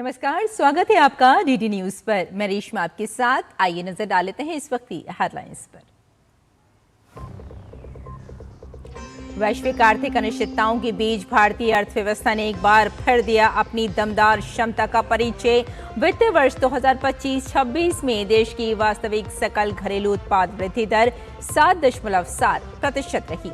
नमस्कार, स्वागत है आपका डीडी न्यूज पर। मैं रेशमा आपके साथ। आइए नजर डाल लेते हैं इस वक्त की हेडलाइंस पर। वैश्विक आर्थिक अनिश्चितताओं के बीच भारतीय अर्थव्यवस्था ने एक बार फिर दिया अपनी दमदार क्षमता का परिचय। वित्तीय वर्ष 2025-26 में देश की वास्तविक सकल घरेलू उत्पाद वृद्धि दर 7.7% रही।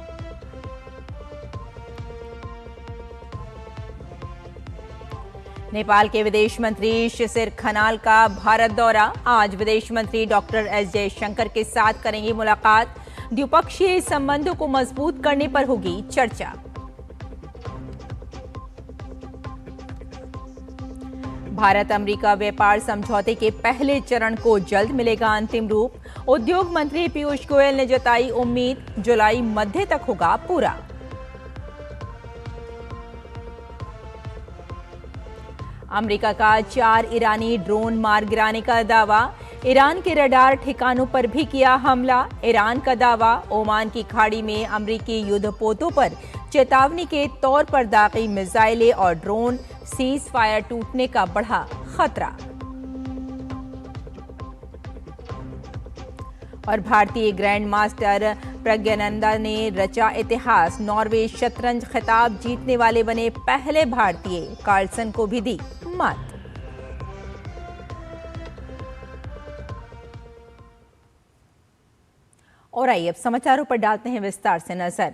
नेपाल के विदेश मंत्री शिशिर खनाल का भारत दौरा। आज विदेश मंत्री डॉक्टर एस जयशंकर के साथ करेंगे मुलाकात। द्विपक्षीय संबंधों को मजबूत करने पर होगी चर्चा। भारत अमेरिका व्यापार समझौते के पहले चरण को जल्द मिलेगा अंतिम रूप। उद्योग मंत्री पीयूष गोयल ने जताई उम्मीद, जुलाई मध्य तक होगा पूरा। अमेरिका का 4 ईरानी ड्रोन मार गिराने का दावा। ईरान के रडार ठिकानों पर भी किया हमला। ईरान का दावा, ओमान की खाड़ी में अमेरिकी युद्धपोतों पर चेतावनी के तौर पर दागी मिसाइलें और ड्रोन। सीज फायर टूटने का बढ़ा खतरा। और भारतीय ग्रैंड मास्टर प्रज्ञानंदा ने रचा इतिहास। नॉर्वे शतरंज खिताब जीतने वाले बने पहले भारतीय। कार्लसन को भी दी मात। और आइए अब समाचारों पर डालते हैं विस्तार से नजर।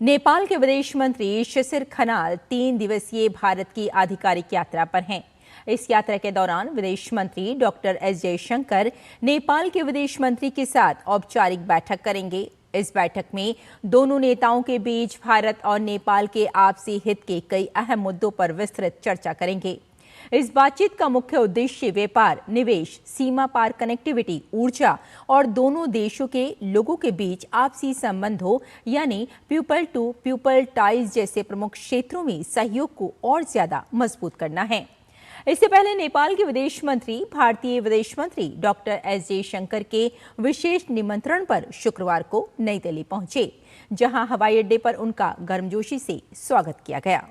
नेपाल के विदेश मंत्री शिशिर खनाल 3 दिवसीय भारत की आधिकारिक यात्रा पर हैं। इस यात्रा के दौरान विदेश मंत्री डॉक्टर एस जयशंकर नेपाल के विदेश मंत्री के साथ औपचारिक बैठक करेंगे। इस बैठक में दोनों नेताओं के बीच भारत और नेपाल के आपसी हित के कई अहम मुद्दों पर विस्तृत चर्चा करेंगे। इस बातचीत का मुख्य उद्देश्य व्यापार, निवेश, सीमा पार कनेक्टिविटी, ऊर्जा और दोनों देशों के लोगों के बीच आपसी संबंधों यानी पीपल टू पीपल टाइज जैसे प्रमुख क्षेत्रों में सहयोग को और ज्यादा मजबूत करना है। इससे पहले नेपाल के विदेश मंत्री भारतीय विदेश मंत्री डॉक्टर एस जयशंकर के विशेष निमंत्रण पर शुक्रवार को नई दिल्ली पहुंचे, जहां हवाई अड्डे पर उनका गर्मजोशी से स्वागत किया गया।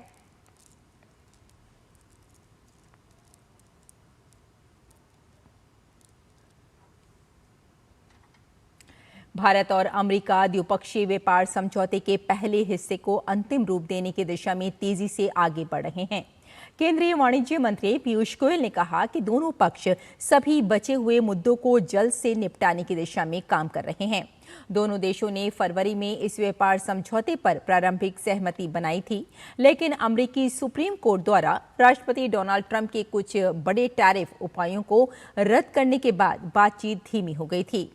भारत और अमेरिका द्विपक्षीय व्यापार समझौते के पहले हिस्से को अंतिम रूप देने की दिशा में तेजी से आगे बढ़ रहे हैं। केंद्रीय वाणिज्य मंत्री पीयूष गोयल ने कहा कि दोनों पक्ष सभी बचे हुए मुद्दों को जल्द से निपटाने की दिशा में काम कर रहे हैं। दोनों देशों ने फरवरी में इस व्यापार समझौते पर प्रारंभिक सहमति बनाई थी, लेकिन अमेरिकी सुप्रीम कोर्ट द्वारा राष्ट्रपति डोनाल्ड ट्रंप के कुछ बड़े टैरिफ उपायों को रद्द करने के बाद बातचीत धीमी हो गई थी।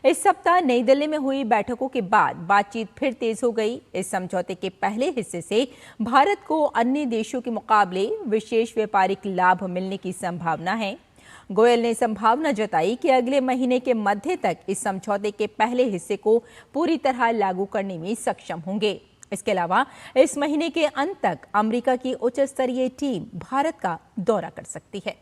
इस सप्ताह नई दिल्ली में हुई बैठकों के बाद बातचीत फिर तेज हो गई। इस समझौते के पहले हिस्से से भारत को अन्य देशों के मुकाबले विशेष व्यापारिक लाभ मिलने की संभावना है। गोयल ने संभावना जताई कि अगले महीने के मध्य तक इस समझौते के पहले हिस्से को पूरी तरह लागू करने में सक्षम होंगे। इसके अलावा इस महीने के अंत तक अमेरिका की उच्च स्तरीय टीम भारत का दौरा कर सकती है।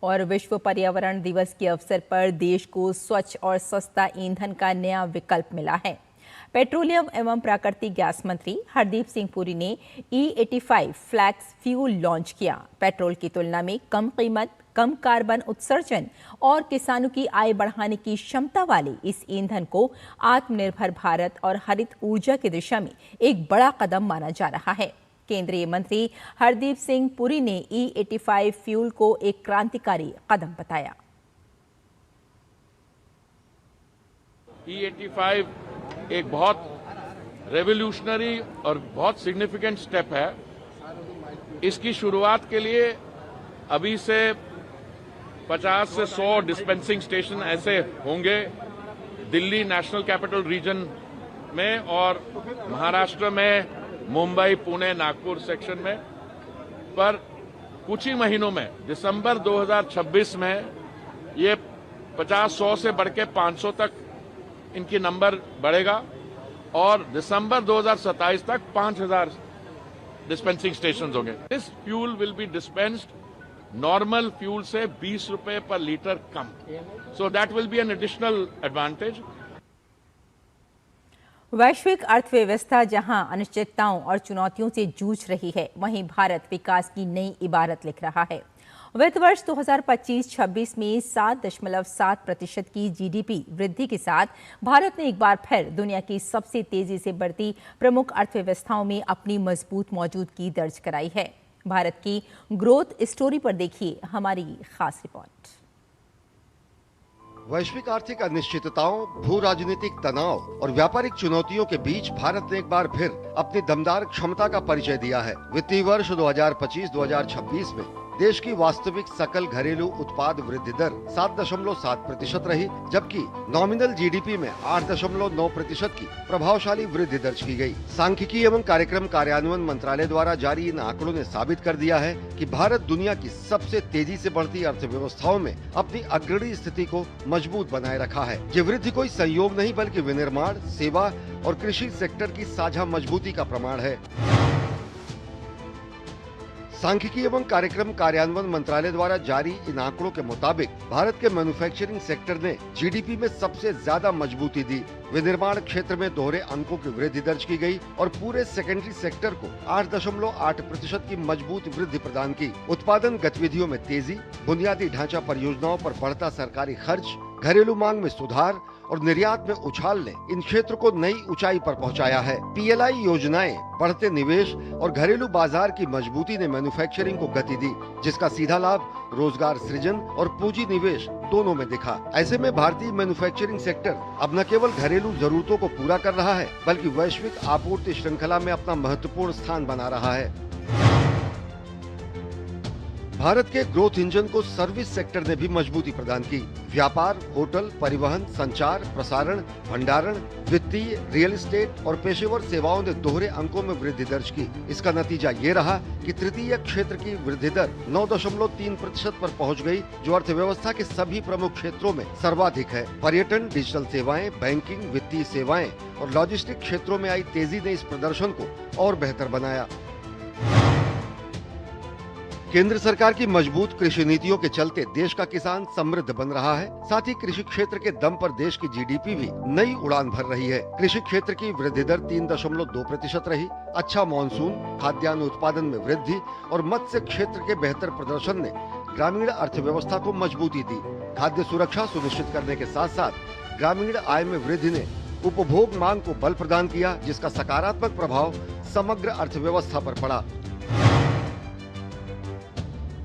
और विश्व पर्यावरण दिवस के अवसर पर देश को स्वच्छ और सस्ता ईंधन का नया विकल्प मिला है। पेट्रोलियम एवं प्राकृतिक गैस मंत्री हरदीप सिंह पुरी ने E85 फ्लैक्स फ्यूल लॉन्च किया। पेट्रोल की तुलना में कम कीमत, कम कार्बन उत्सर्जन और किसानों की आय बढ़ाने की क्षमता वाले इस ईंधन को आत्मनिर्भर भारत और हरित ऊर्जा की दिशा में एक बड़ा कदम माना जा रहा है। केंद्रीय मंत्री हरदीप सिंह पुरी ने E85 फ्यूल को एक क्रांतिकारी कदम बताया। E85 एक बहुत रेवोल्यूशनरी और बहुत सिग्निफिकेंट स्टेप है। इसकी शुरुआत के लिए अभी से 50 से 100 डिस्पेंसिंग स्टेशन ऐसे होंगे दिल्ली नेशनल कैपिटल रीजन में और महाराष्ट्र में मुंबई, पुणे, नागपुर सेक्शन में। पर कुछ ही महीनों में दिसंबर 2026 में ये 50-100 से बढ़ के 500 तक इनकी नंबर बढ़ेगा और दिसंबर 2027 तक 5000 डिस्पेंसिंग स्टेशन होंगे। This fuel will be dispensed normal fuel से 20 रुपए पर litre come. So that will be an additional advantage. वैश्विक अर्थव्यवस्था जहां अनिश्चितताओं और चुनौतियों से जूझ रही है, वहीं भारत विकास की नई इबारत लिख रहा है। वित्त वर्ष 2025-26 में 7.7% की जीडीपी वृद्धि के साथ भारत ने एक बार फिर दुनिया की सबसे तेजी से बढ़ती प्रमुख अर्थव्यवस्थाओं में अपनी मजबूत मौजूदगी दर्ज कराई है। भारत की ग्रोथ स्टोरी पर देखिए हमारी खास रिपोर्ट। वैश्विक आर्थिक अनिश्चितताओं, भू राजनीतिक तनाव और व्यापारिक चुनौतियों के बीच भारत ने एक बार फिर अपनी दमदार क्षमता का परिचय दिया है। वित्तीय वर्ष 2025-2026 में देश की वास्तविक सकल घरेलू उत्पाद वृद्धि दर 7.7% रही, जबकि नॉमिनल जीडीपी में 8.9% की प्रभावशाली वृद्धि दर्ज की गई। सांख्यिकी एवं कार्यक्रम कार्यान्वयन मंत्रालय द्वारा जारी इन आंकड़ों ने साबित कर दिया है कि भारत दुनिया की सबसे तेजी से बढ़ती अर्थव्यवस्थाओं में अपनी अग्रणी स्थिति को मजबूत बनाए रखा है। ये वृद्धि कोई संयोग नहीं बल्कि विनिर्माण, सेवा और कृषि सेक्टर की साझा मजबूती का प्रमाण है। सांख्यिकी एवं कार्यक्रम कार्यान्वयन मंत्रालय द्वारा जारी इन आंकड़ों के मुताबिक भारत के मैन्युफैक्चरिंग सेक्टर ने जीडीपी में सबसे ज्यादा मजबूती दी। विनिर्माण क्षेत्र में दोहरे अंकों की वृद्धि दर्ज की गई और पूरे सेकेंडरी सेक्टर को 8.8% की मजबूत वृद्धि प्रदान की। उत्पादन गतिविधियों में तेजी, बुनियादी ढांचा परियोजनाओं पर बढ़ता सरकारी खर्च, घरेलू मांग में सुधार और निर्यात में उछाल ने इन क्षेत्र को नई ऊंचाई पर पहुंचाया है। पीएलआई योजनाएं, बढ़ते निवेश और घरेलू बाजार की मजबूती ने मैन्युफैक्चरिंग को गति दी, जिसका सीधा लाभ रोजगार सृजन और पूंजी निवेश दोनों में दिखा। ऐसे में भारतीय मैन्युफैक्चरिंग सेक्टर अब न केवल घरेलू जरूरतों को पूरा कर रहा है, बल्कि वैश्विक आपूर्ति श्रृंखला में अपना महत्वपूर्ण स्थान बना रहा है। भारत के ग्रोथ इंजन को सर्विस सेक्टर ने भी मजबूती प्रदान की। व्यापार, होटल, परिवहन, संचार, प्रसारण, भंडारण, वित्तीय, रियल एस्टेट और पेशेवर सेवाओं ने दोहरे अंकों में वृद्धि दर्ज की। इसका नतीजा ये रहा कि तृतीय क्षेत्र की वृद्धि दर 9.3% पर पहुंच गई, जो अर्थव्यवस्था के सभी प्रमुख क्षेत्रों में सर्वाधिक है। पर्यटन, डिजिटल सेवाएं, बैंकिंग, वित्तीय सेवाएं और लॉजिस्टिक क्षेत्रों में आई तेजी ने इस प्रदर्शन को और बेहतर बनाया। केंद्र सरकार की मजबूत कृषि नीतियों के चलते देश का किसान समृद्ध बन रहा है। साथ ही कृषि क्षेत्र के दम पर देश की जीडीपी भी नई उड़ान भर रही है। कृषि क्षेत्र की वृद्धि दर 3.2% रही। अच्छा मानसून, खाद्यान्न उत्पादन में वृद्धि और मत्स्य क्षेत्र के बेहतर प्रदर्शन ने ग्रामीण अर्थव्यवस्था को मजबूती दी। खाद्य सुरक्षा सुनिश्चित करने के साथ साथ ग्रामीण आय में वृद्धि ने उपभोग मांग को बल प्रदान किया, जिसका सकारात्मक प्रभाव समग्र अर्थव्यवस्था पर पड़ा।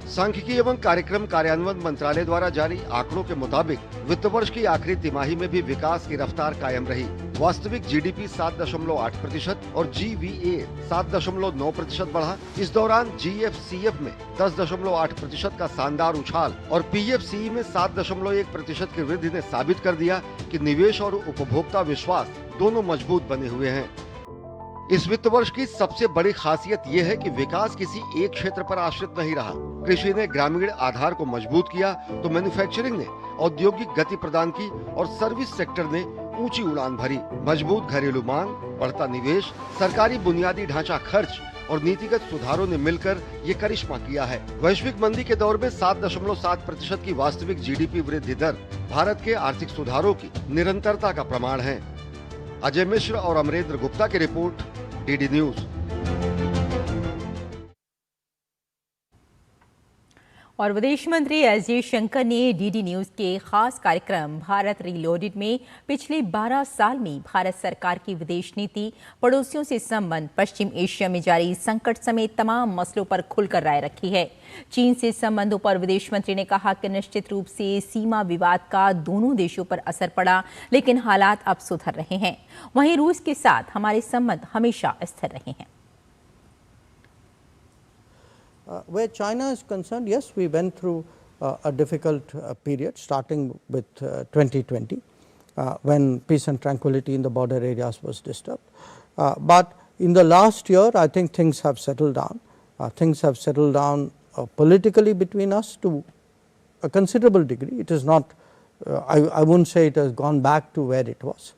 सांख्यिकी एवं कार्यक्रम कार्यान्वयन मंत्रालय द्वारा जारी आंकड़ों के मुताबिक वित्त वर्ष की आखिरी तिमाही में भी विकास की रफ्तार कायम रही। वास्तविक जीडीपी 7.8% और जीवीए 7.9% बढ़ा। इस दौरान जीएफसीएफ में 10.8% का शानदार उछाल और पीएफसीई में 7.1% की वृद्धि ने साबित कर दिया कि निवेश और उपभोक्ता विश्वास दोनों मजबूत बने हुए हैं। इस वित्त वर्ष की सबसे बड़ी खासियत ये है कि विकास किसी एक क्षेत्र पर आश्रित नहीं रहा। कृषि ने ग्रामीण आधार को मजबूत किया तो मैन्युफैक्चरिंग ने औद्योगिक गति प्रदान की और सर्विस सेक्टर ने ऊंची उड़ान भरी। मजबूत घरेलू मांग, बढ़ता निवेश, सरकारी बुनियादी ढांचा खर्च और नीतिगत सुधारों ने मिलकर ये करिश्मा किया है। वैश्विक मंदी के दौर में 7.7% की वास्तविक जीडीपी वृद्धि दर भारत के आर्थिक सुधारों की निरंतरता का प्रमाण है। अजय मिश्र और अमरेंद्र गुप्ता की रिपोर्ट, डीडी न्यूज। और विदेश मंत्री एस जयशंकर ने डीडी न्यूज के खास कार्यक्रम भारत रीलोडेड में पिछले 12 साल में भारत सरकार की विदेश नीति, पड़ोसियों से संबंध, पश्चिम एशिया में जारी संकट समेत तमाम मसलों पर खुलकर राय रखी है। चीन से संबंधों पर विदेश मंत्री ने कहा कि निश्चित रूप से सीमा विवाद का दोनों देशों पर असर पड़ा, लेकिन हालात अब सुधर रहे हैं। वहीं रूस के साथ हमारे संबंध हमेशा स्थिर रहे हैं। Where China is concerned, yes, we went through a difficult period starting with 2020 when peace and tranquility in the border areas was disturbed. But in the last year, I think things have settled down. Things have settled down politically between us to a considerable degree. It is not, I wouldn't say it has gone back to where it was.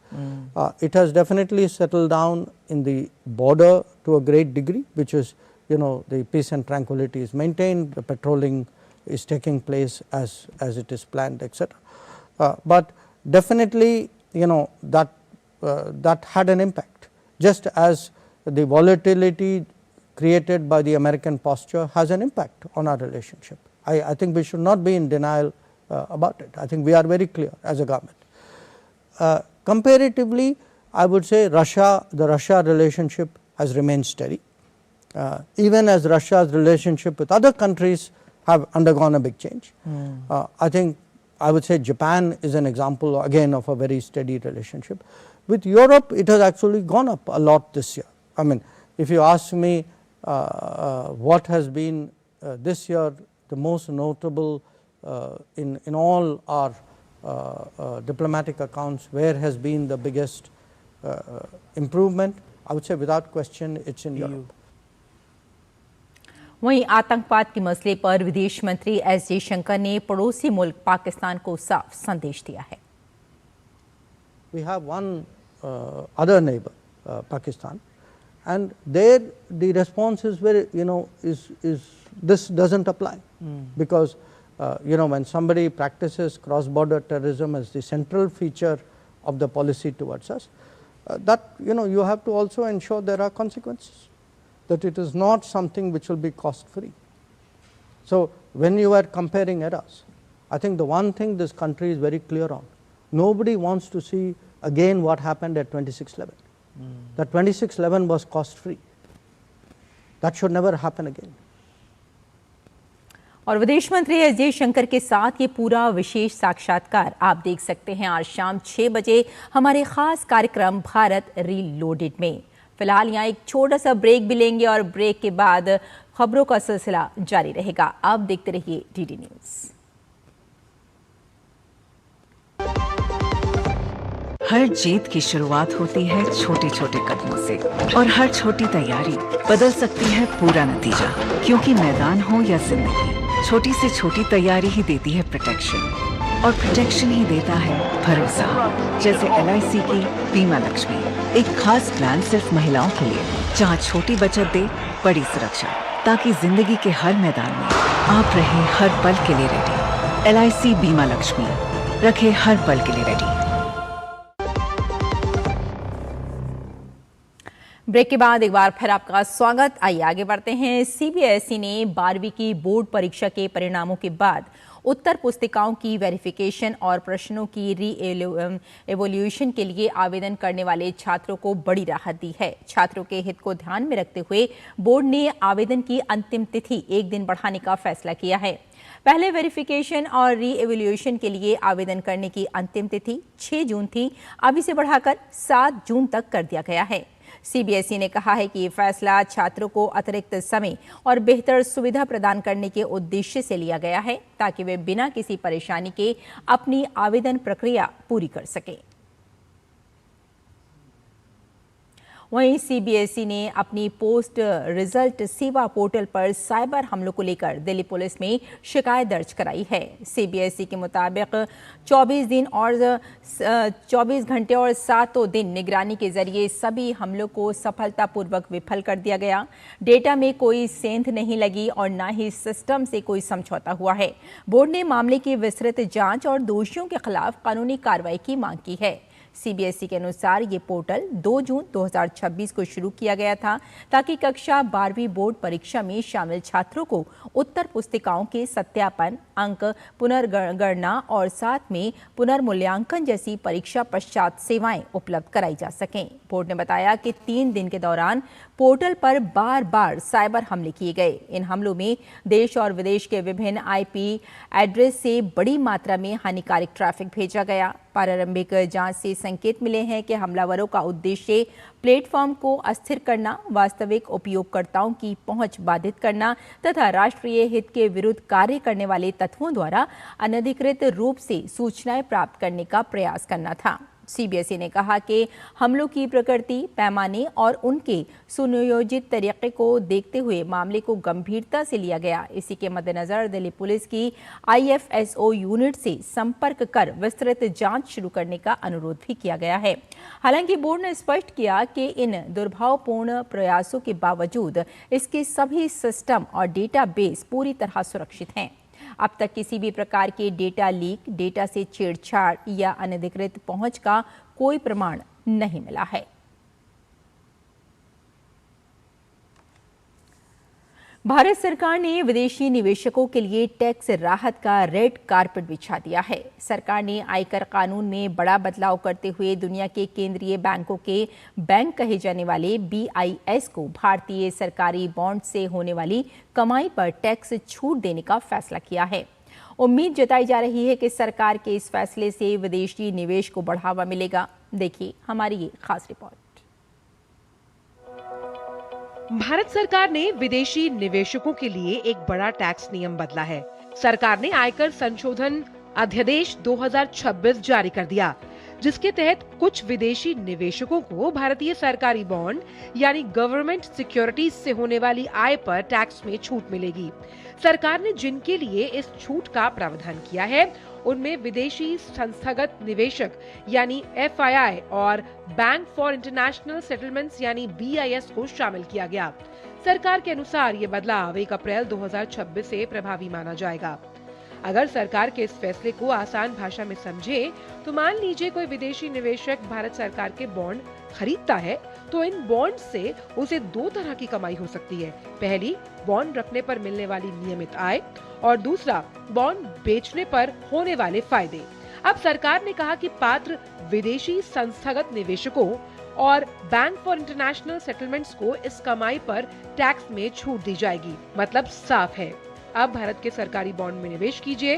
It has definitely settled down in the border to a great degree, which is, the peace and tranquility is maintained, the patrolling is taking place as it is planned, etc. But definitely, that that had an impact, just as the volatility created by the American posture has an impact on our relationship. I think we should not be in denial about it. I think we are very clear as a government. Comparatively, I would say the Russia relationship has remained steady, even as Russia's relationship with other countries have undergone a big change. I would say Japan is an example again of a very steady relationship. With Europe, it has actually gone up a lot this year. I mean, if you ask me what has been this year the most notable in all our diplomatic accounts, where has been the biggest improvement, I would say without question it's in Europe. वहीं आतंकवाद के मसले पर विदेश मंत्री S Jaishankar ने पड़ोसी मुल्क पाकिस्तान को साफ संदेश दिया है। We have one other neighbor, Pakistan, and there the response is very, this doesn't apply, because when somebody practices cross-border terrorism as the central feature of the policy towards us, that you have to also ensure there are consequences, that it is not something which will be cost free. So when you are comparing eras, I think the one thing this country is very clear on, nobody wants to see again what happened at 26/11. That 26/11 was cost free. That should never happen again. और विदेश मंत्री S Jaishankar के साथ ये पूरा विशेष साक्षात्कार आप देख सकते हैं आज शाम 6 बजे हमारे खास कार्यक्रम भारत रीलोडेड में। फिलहाल यहाँ एक छोटा सा ब्रेक भी लेंगे और ब्रेक के बाद खबरों का सिलसिला जारी रहेगा। आप देखते रहिए डीडी न्यूज़। हर जीत की शुरुआत होती है छोटे छोटे कदमों से और हर छोटी तैयारी बदल सकती है पूरा नतीजा, क्योंकि मैदान हो या जिंदगी, छोटी से छोटी तैयारी ही देती है प्रोटेक्शन और प्रोटेक्शन ही देता है भरोसा। जैसे LIC की बीमा लक्ष्मी, एक खास प्लान सिर्फ महिलाओं के लिए जहां छोटी बचत दे बड़ी सुरक्षा, ताकि जिंदगी के हर मैदान में आप रहे हर पल के लिए रेडी। LIC बीमा लक्ष्मी, रखे हर पल के लिए रेडी। ब्रेक के बाद एक बार फिर आपका स्वागत। आइए आगे बढ़ते हैं। CBSE ने 12वीं की बोर्ड परीक्षा के परिणामों के बाद उत्तर पुस्तिकाओं की वेरिफिकेशन और प्रश्नों की री-एवोल्यूशन के लिए आवेदन करने वाले छात्रों को बड़ी राहत दी है। छात्रों के हित को ध्यान में रखते हुए बोर्ड ने आवेदन की अंतिम तिथि 1 दिन बढ़ाने का फैसला किया है। पहले वेरिफिकेशन और री-एवोल्यूशन के लिए आवेदन करने की अंतिम तिथि 6 जून थी, अब इसे बढ़ाकर 7 जून तक कर दिया गया है। CBSE ने कहा है कि ये फैसला छात्रों को अतिरिक्त समय और बेहतर सुविधा प्रदान करने के उद्देश्य से लिया गया है, ताकि वे बिना किसी परेशानी के अपनी आवेदन प्रक्रिया पूरी कर सकें। वहीं CBSE ने अपनी पोस्ट रिजल्ट सेवा पोर्टल पर साइबर हमलों को लेकर दिल्ली पुलिस में शिकायत दर्ज कराई है। CBSE के मुताबिक 24 घंटे और 7 दिन निगरानी के जरिए सभी हमलों को सफलतापूर्वक विफल कर दिया गया। डेटा में कोई सेंध नहीं लगी और न ही सिस्टम से कोई समझौता हुआ है। बोर्ड ने मामले की विस्तृत जांच और दोषियों के खिलाफ कानूनी कार्रवाई की मांग की है। CBSE के अनुसार ये पोर्टल 2 जून 2026 को शुरू किया गया था, ताकि कक्षा 12वीं बोर्ड परीक्षा में शामिल छात्रों को उत्तर पुस्तिकाओं के सत्यापन, अंक पुनर्गणना और साथ में पुनर्मूल्यांकन जैसी परीक्षा पश्चात सेवाएं उपलब्ध कराई जा सकें। बोर्ड ने बताया कि 3 दिन के दौरान पोर्टल पर बार-बार साइबर हमले किए गए। इन हमलों में देश और विदेश के विभिन्न IP एड्रेस से बड़ी मात्रा में हानिकारक ट्रैफिक भेजा गया। प्रारंभिक जांच से संकेत मिले हैं कि हमलावरों का उद्देश्य प्लेटफॉर्म को अस्थिर करना, वास्तविक उपयोगकर्ताओं की पहुंच बाधित करना तथा राष्ट्रीय हित के विरुद्ध कार्य करने वाले तत्वों द्वारा अनधिकृत रूप से सूचनाएं प्राप्त करने का प्रयास करना था। CBSE ने कहा कि हमलों की प्रकृति, पैमाने और उनके सुनियोजित तरीके को देखते हुए मामले को गंभीरता से लिया गया। इसी के मद्देनजर दिल्ली पुलिस की IFSO यूनिट से संपर्क कर विस्तृत जांच शुरू करने का अनुरोध भी किया गया है। हालांकि बोर्ड ने स्पष्ट किया कि इन दुर्भावपूर्ण प्रयासों के बावजूद इसके सभी सिस्टम और डेटाबेस पूरी तरह सुरक्षित हैं। अब तक किसी भी प्रकार के डेटा लीक, डेटा से छेड़छाड़ या अनधिकृत पहुंच का कोई प्रमाण नहीं मिला है। भारत सरकार ने विदेशी निवेशकों के लिए टैक्स राहत का रेड कारपेट बिछा दिया है। सरकार ने आयकर कानून में बड़ा बदलाव करते हुए दुनिया के केंद्रीय बैंकों के बैंक कहे जाने वाले BIS को भारतीय सरकारी बॉन्ड से होने वाली कमाई पर टैक्स छूट देने का फैसला किया है। उम्मीद जताई जा रही है कि सरकार के इस फैसले से विदेशी निवेश को बढ़ावा मिलेगा। देखिए हमारी ये खास रिपोर्ट। भारत सरकार ने विदेशी निवेशकों के लिए एक बड़ा टैक्स नियम बदला है। सरकार ने आयकर संशोधन अध्यादेश 2026 जारी कर दिया, जिसके तहत कुछ विदेशी निवेशकों को भारतीय सरकारी बॉन्ड यानी गवर्नमेंट सिक्योरिटीज से होने वाली आय पर टैक्स में छूट मिलेगी। सरकार ने जिनके लिए इस छूट का प्रावधान किया है उनमें विदेशी संस्थागत निवेशक यानी FII और बैंक फॉर इंटरनेशनल सेटलमेंट्स यानी BIS को शामिल किया गया। सरकार के अनुसार ये बदलाव 1 अप्रैल 2026 से प्रभावी माना जाएगा। अगर सरकार के इस फैसले को आसान भाषा में समझे तो मान लीजिए कोई विदेशी निवेशक भारत सरकार के बॉन्ड खरीदता है तो इन बॉन्ड से उसे 2 तरह की कमाई हो सकती है। पहली, बॉन्ड रखने पर मिलने वाली नियमित आय और दूसरा, बॉन्ड बेचने पर होने वाले फायदे। अब सरकार ने कहा कि पात्र विदेशी संस्थागत निवेशकों और बैंक फॉर इंटरनेशनल सेटलमेंट्स को इस कमाई पर टैक्स में छूट दी जाएगी। मतलब साफ है, अब भारत के सरकारी बॉन्ड में निवेश कीजिए,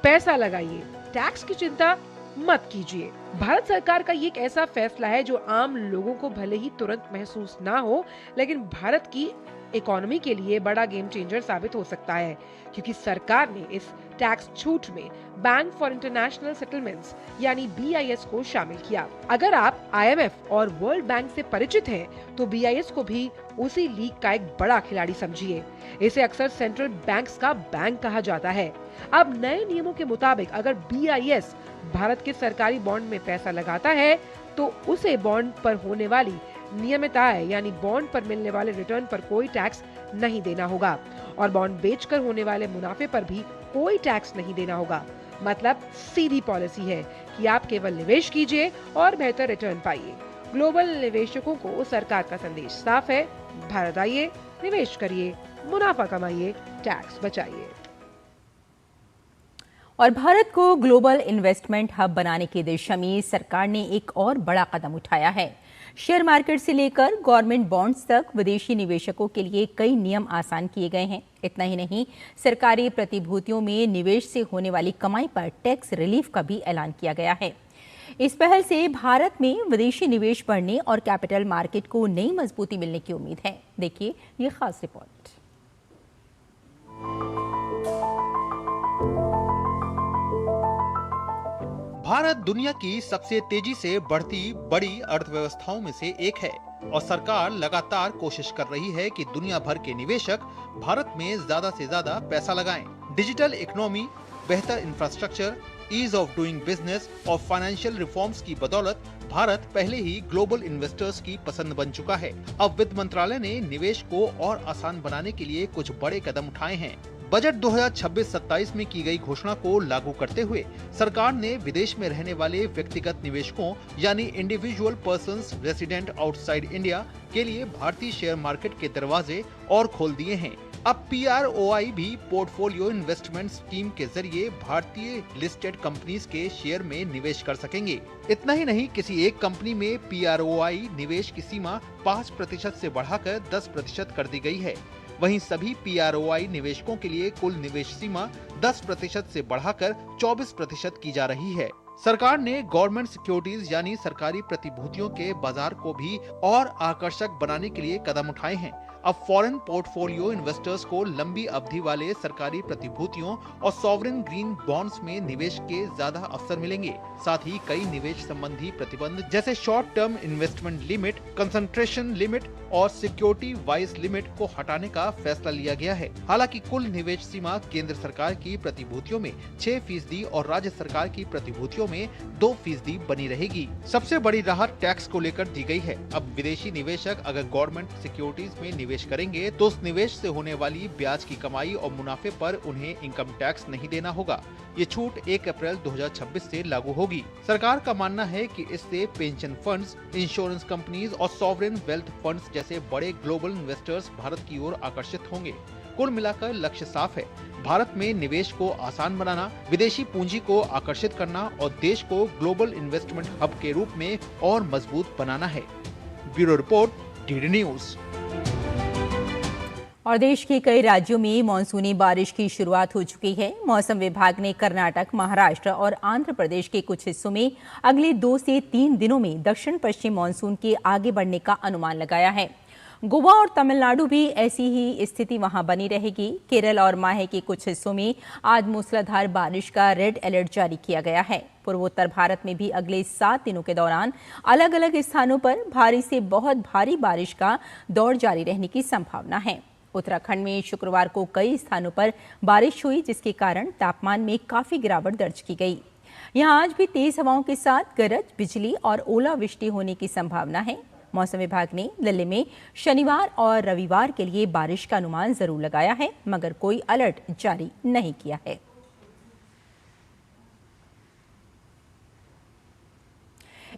पैसा लगाइए, टैक्स की चिंता मत कीजिए। भारत सरकार का ये एक ऐसा फैसला है जो आम लोगों को भले ही तुरंत महसूस ना हो, लेकिन भारत की इकोनॉमी के लिए बड़ा गेम चेंजर साबित हो सकता है, क्योंकि सरकार ने इस टैक्स छूट में बैंक फॉर इंटरनेशनल सेटलमेंट्स यानी BIS को शामिल किया। अगर आप IMF और वर्ल्ड बैंक से परिचित हैं, तो BIS को भी उसी लीग का एक बड़ा खिलाड़ी समझिए। इसे अक्सर सेंट्रल बैंक्स का बैंक कहा जाता है। अब नए नियमों के मुताबिक अगर BIS भारत के सरकारी बॉन्ड में पैसा लगाता है तो उसे बॉन्ड पर होने वाली नियमित आय यानी बॉन्ड पर मिलने वाले रिटर्न पर कोई टैक्स नहीं देना होगा और बॉन्ड बेचकर होने वाले मुनाफे पर भी कोई टैक्स नहीं देना होगा। मतलब सीधी पॉलिसी है कि आप केवल निवेश कीजिए और बेहतर रिटर्न पाइए। ग्लोबल निवेशकों को सरकार का संदेश साफ है, भारत आइए, निवेश करिए, मुनाफा कमाइए, टैक्स बचाइए। और भारत को ग्लोबल इन्वेस्टमेंट हब बनाने की दिशा में सरकार ने एक और बड़ा कदम उठाया है। शेयर मार्केट से लेकर गवर्नमेंट बॉन्ड्स तक विदेशी निवेशकों के लिए कई नियम आसान किए गए हैं। इतना ही नहीं, सरकारी प्रतिभूतियों में निवेश से होने वाली कमाई पर टैक्स रिलीफ का भी ऐलान किया गया है। इस पहल से भारत में विदेशी निवेश बढ़ने और कैपिटल मार्केट को नई मजबूती मिलने की उम्मीद है। देखिए ये खास रिपोर्ट। भारत दुनिया की सबसे तेजी से बढ़ती बड़ी अर्थव्यवस्थाओं में से एक है और सरकार लगातार कोशिश कर रही है कि दुनिया भर के निवेशक भारत में ज्यादा से ज्यादा पैसा लगाएं। डिजिटल इकोनॉमी, बेहतर infrastructure, ease of doing business और फाइनेंशियल रिफॉर्म्स की बदौलत भारत पहले ही ग्लोबल इन्वेस्टर्स की पसंद बन चुका है। अब वित्त मंत्रालय ने निवेश को और आसान बनाने के लिए कुछ बड़े कदम उठाए हैं। बजट 2026-27 में की गई घोषणा को लागू करते हुए सरकार ने विदेश में रहने वाले व्यक्तिगत निवेशकों यानी individual persons resident outside India के लिए भारतीय शेयर मार्केट के दरवाजे और खोल दिए हैं। अब PROI भी पोर्टफोलियो इन्वेस्टमेंट स्कीम के जरिए भारतीय लिस्टेड कंपनीज के शेयर में निवेश कर सकेंगे। इतना ही नहीं, किसी एक कंपनी में PROI निवेश की सीमा 5% से बढ़ाकर 10% कर दी गई है। वहीं सभी PROI निवेशकों के लिए कुल निवेश सीमा 10% से बढ़ाकर 24% की जा रही है। सरकार ने गवर्नमेंट सिक्योरिटीज यानी सरकारी प्रतिभूतियों के बाजार को भी और आकर्षक बनाने के लिए कदम उठाए हैं। अब फॉरेन पोर्टफोलियो इन्वेस्टर्स को लंबी अवधि वाले सरकारी प्रतिभूतियों और सॉवरेन ग्रीन बॉन्ड्स में निवेश के ज्यादा अवसर मिलेंगे। साथ ही कई निवेश संबंधी प्रतिबंध जैसे short term investment limit, concentration limit और सिक्योरिटी वाइज लिमिट को हटाने का फैसला लिया गया है। हालांकि कुल निवेश सीमा केंद्र सरकार की प्रतिभूतियों में 6% और राज्य सरकार की प्रतिभूतियों में 2% बनी रहेगी। सबसे बड़ी राहत टैक्स को लेकर दी गई है। अब विदेशी निवेशक अगर गवर्नमेंट सिक्योरिटीज में निवेश करेंगे तो उस निवेश से होने वाली ब्याज की कमाई और मुनाफे पर उन्हें इनकम टैक्स नहीं देना होगा। ये छूट 1 अप्रैल 2026 से लागू होगी। सरकार का मानना है कि इससे पेंशन फंड्स, इंश्योरेंस कंपनीज और सॉवरेन वेल्थ फंड्स जैसे बड़े ग्लोबल इन्वेस्टर्स भारत की ओर आकर्षित होंगे। कुल मिलाकर लक्ष्य साफ है, भारत में निवेश को आसान बनाना, विदेशी पूंजी को आकर्षित करना और देश को ग्लोबल इन्वेस्टमेंट हब के रूप में और मजबूत बनाना है। Bureau report, DD news. और देश के कई राज्यों में मानसूनी बारिश की शुरुआत हो चुकी है। मौसम विभाग ने कर्नाटक, महाराष्ट्र और आंध्र प्रदेश के कुछ हिस्सों में अगले 2 से 3 दिनों में दक्षिण पश्चिम मानसून के आगे बढ़ने का अनुमान लगाया है। गोवा और तमिलनाडु भी ऐसी ही स्थिति वहां बनी रहेगी। केरल और माहे के कुछ हिस्सों में आज मूसलाधार बारिश का रेड अलर्ट जारी किया गया है। पूर्वोत्तर भारत में भी अगले 7 दिनों के दौरान अलग अलग स्थानों पर भारी से बहुत भारी बारिश का दौर जारी रहने की संभावना है। उत्तराखंड में शुक्रवार को कई स्थानों पर बारिश हुई, जिसके कारण तापमान में काफी गिरावट दर्ज की गई। यहां आज भी तेज हवाओं के साथ गरज, बिजली और ओलावृष्टि होने की संभावना है। मौसम विभाग ने दिल्ली में शनिवार और रविवार के लिए बारिश का अनुमान जरूर लगाया है, मगर कोई अलर्ट जारी नहीं किया है।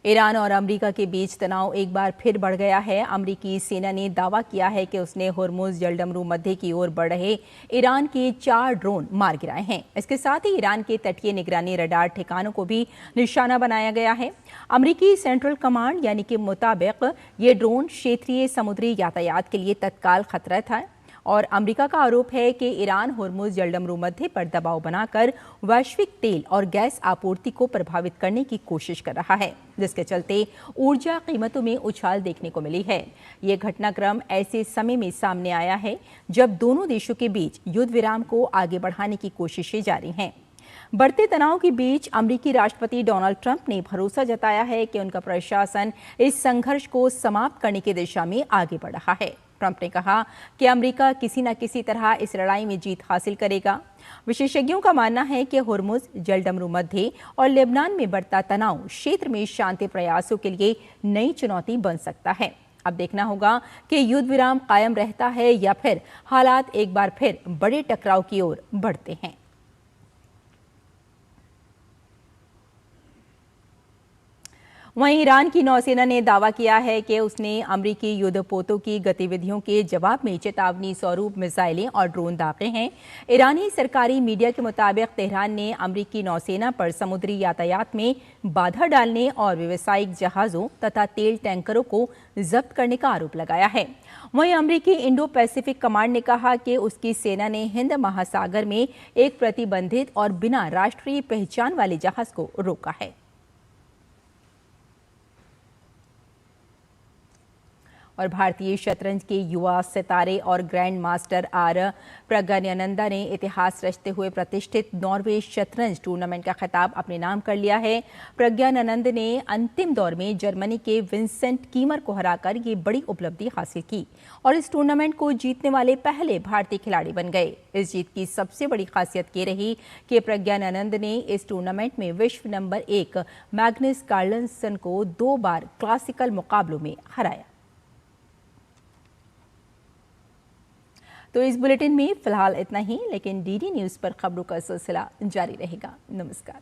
ईरान और अमेरिका के बीच तनाव एक बार फिर बढ़ गया है। अमेरिकी सेना ने दावा किया है कि उसने होर्मुज जलडमरू मध्य की ओर बढ़ रहे ईरान के 4 ड्रोन मार गिराए हैं। इसके साथ ही ईरान के तटीय निगरानी रडार ठिकानों को भी निशाना बनाया गया है। अमेरिकी सेंट्रल कमांड यानी के मुताबिक ये ड्रोन क्षेत्रीय समुद्री यातायात के लिए तत्काल खतरा था और अमेरिका का आरोप है कि ईरान होर्मुज जलडमरू मध्य पर दबाव बनाकर वैश्विक तेल और गैस आपूर्ति को प्रभावित करने की कोशिश कर रहा है, जिसके चलते ऊर्जा कीमतों में उछाल देखने को मिली है। ये घटनाक्रम ऐसे समय में सामने आया है जब दोनों देशों के बीच युद्ध विराम को आगे बढ़ाने की कोशिशें जारी हैं। बढ़ते तनाव के बीच अमेरिकी राष्ट्रपति डोनाल्ड ट्रंप ने भरोसा जताया है कि उनका प्रशासन इस संघर्ष को समाप्त करने की दिशा में आगे बढ़ रहा है। ट्रंप ने कहा कि अमेरिका किसी न किसी तरह इस लड़ाई में जीत हासिल करेगा। विशेषज्ञों का मानना है कि होर्मुज जलडमरू मध्य और लेबनान में बढ़ता तनाव क्षेत्र में शांति प्रयासों के लिए नई चुनौती बन सकता है। अब देखना होगा कि युद्ध विराम कायम रहता है या फिर हालात एक बार फिर बड़े टकराव की ओर बढ़ते हैं। वहीं ईरान की नौसेना ने दावा किया है कि उसने अमेरिकी युद्धपोतों की गतिविधियों के जवाब में चेतावनी स्वरूप मिसाइलें और ड्रोन दागे हैं। ईरानी सरकारी मीडिया के मुताबिक तेहरान ने अमेरिकी नौसेना पर समुद्री यातायात में बाधा डालने और व्यावसायिक जहाजों तथा तेल टैंकरों को जब्त करने का आरोप लगाया है। वहीं अमेरिकी इंडो पैसिफिक कमांड ने कहा कि उसकी सेना ने हिंद महासागर में एक प्रतिबंधित और बिना राष्ट्रीय पहचान वाले जहाज को रोका है। और भारतीय शतरंज के युवा सितारे और ग्रैंड मास्टर आर प्रज्ञानंदा ने इतिहास रचते हुए प्रतिष्ठित नॉर्वे शतरंज टूर्नामेंट का खिताब अपने नाम कर लिया है। प्रज्ञानंद ने अंतिम दौर में जर्मनी के विंसेंट कीमर को हराकर ये बड़ी उपलब्धि हासिल की और इस टूर्नामेंट को जीतने वाले पहले भारतीय खिलाड़ी बन गए। इस जीत की सबसे बड़ी खासियत ये रही कि प्रज्ञानंद ने इस टूर्नामेंट में विश्व नंबर 1 मैग्नस कार्लसन को 2 बार क्लासिकल मुकाबलों में हराया। तो इस बुलेटिन में फिलहाल इतना ही, लेकिन डीडी न्यूज़ पर खबरों का सिलसिला जारी रहेगा। नमस्कार।